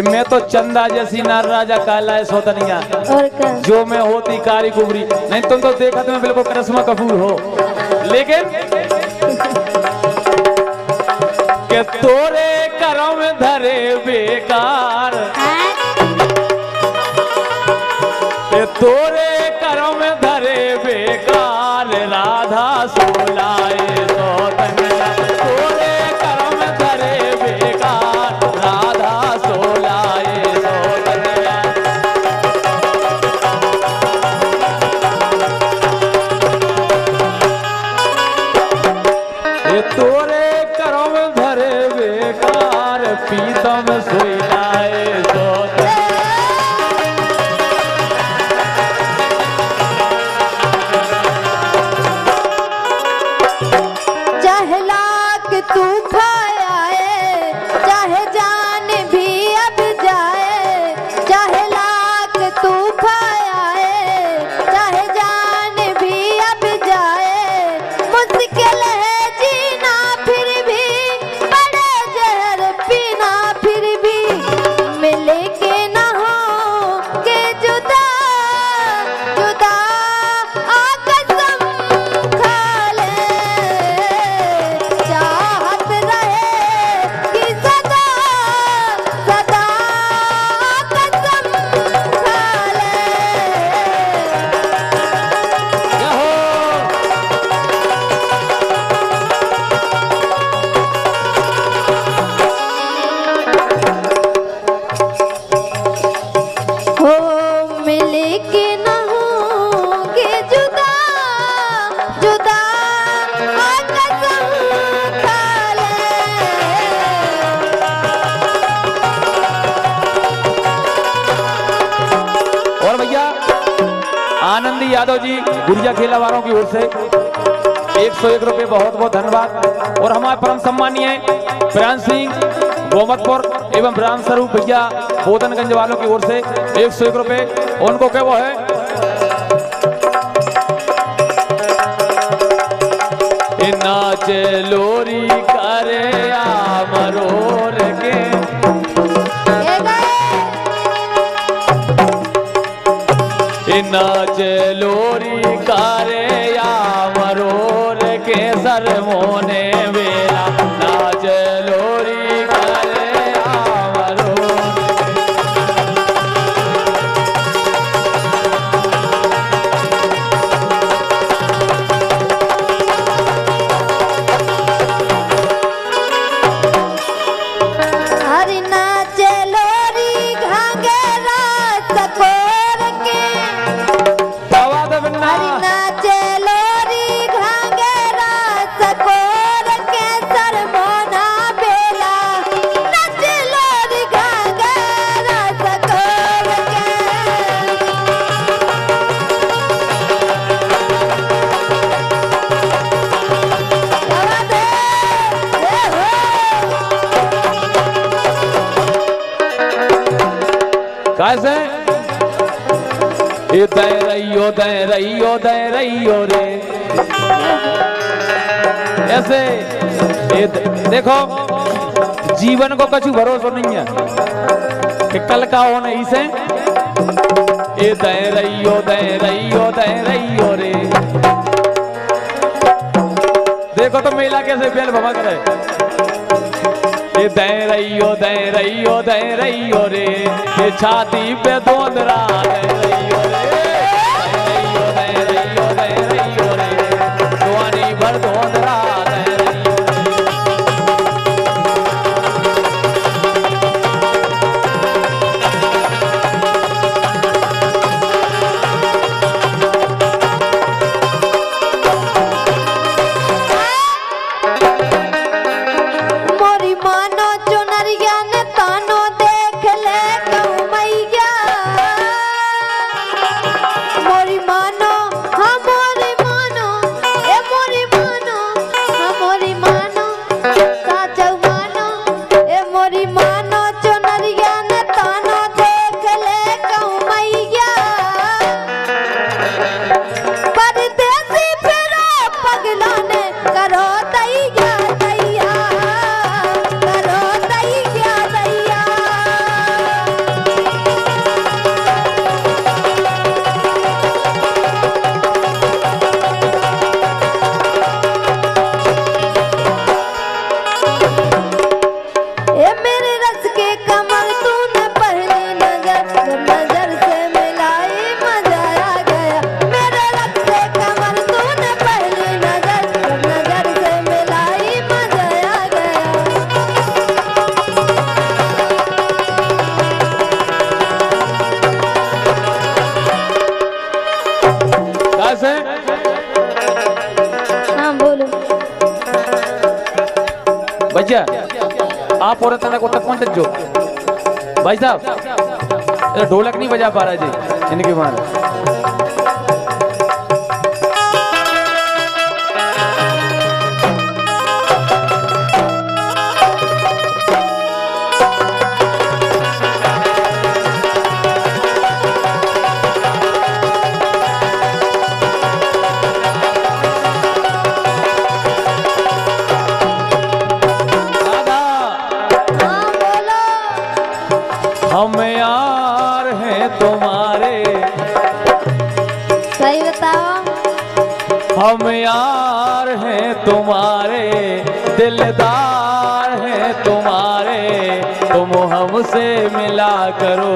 मैं तो चंदा जैसी नार राजा काला है सोतनिया जो मैं होती कारी कुबरी। नहीं तुम तो देखा तुम्हें बिल्कुल करिश्मा कपूर हो, लेकिन के तोरे करों में धरे बेकार, के तोरे करों में धरे बेकार राधा सोलाए सोतनिया, तोरे करों में धरे बेकार राधा सोलाए सोतनिया। ये तोरे करों में धरे बेकार पीतम सोलाए सोतनिया। तू खाया है चाहे जान भी अब जाए, चाहे लाख तू खाया है चाहे जान भी अब जाए, मुश्किल है जीना फिर भी बड़े जहर पीना फिर भी मिले के ना हो के जुदा जुदा कसम खा ले, आनंदी यादव जी गुड़िया खेला वालों की ओर से 101 रुपए बहुत बहुत धन्यवाद। और हमारे परम सम्मानीय प्रांत सिंह गोमतपुर एवं राम स्वरूप भैया बोधनगंज वालों की ओर से 101 रुपए, उनको क्या वो है नाच लोरी करे मरोर के नाच लोरी कारे या मरोर के सर मोने वेला, नाच लोरी कारे या मरोर। हरि नाच लोरी घाघरा सकोर के, हरि नाच लोरी घाघरा सकोर के सर मोना बेला, नाच लोरी घाघरा सकोर के। कैसे ये दे रही हो रे ऐसे ये देखो जीवन को कछु भरोसा नहीं है कि कल का हो नहीं से, ये दे रही हो रे तरीके से बेल भमा करे। ये दे रहियो रे, ये छाती पे दोंदरा दे रहियो रे, दे रहियो रे, दुआनी भर दोंदरा दे रहियो मोरी मानो चुनरिया ने तानो देख ले कहूँ मैया। मोरी मानो हाँ मोरी मानो, ए मोरी मानो हाँ मोरी मानो, साचौ मानो ए मोरी मानो चुनरिया ने तानो देख ले कहूँ मैया। परदेसी फिरो पगला ने करो दैया दैया, करो दैया दैया। ए मेरे रस के कमल तूने पहली नजर, जब नजर से मिलाई मजा आ गया। मेरे रस के कमल तूने पहली नजर, जब नजर से मिलाई मजा आ गया। कैसे हाँ बोलो। भैया आप औरत को तक पहुंच जो भाई साहब, ये ढोलक नहीं बजा पा रहा जी इनके बारे। हाँ बोलो। हम यार हैं तुम्हारे, सही बताओ। हम यार हैं तुम्हारे, दिलदार हैं तुम्हारे, तुम हमसे मिला करो,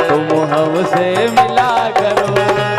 तुम हमसे मिला करो।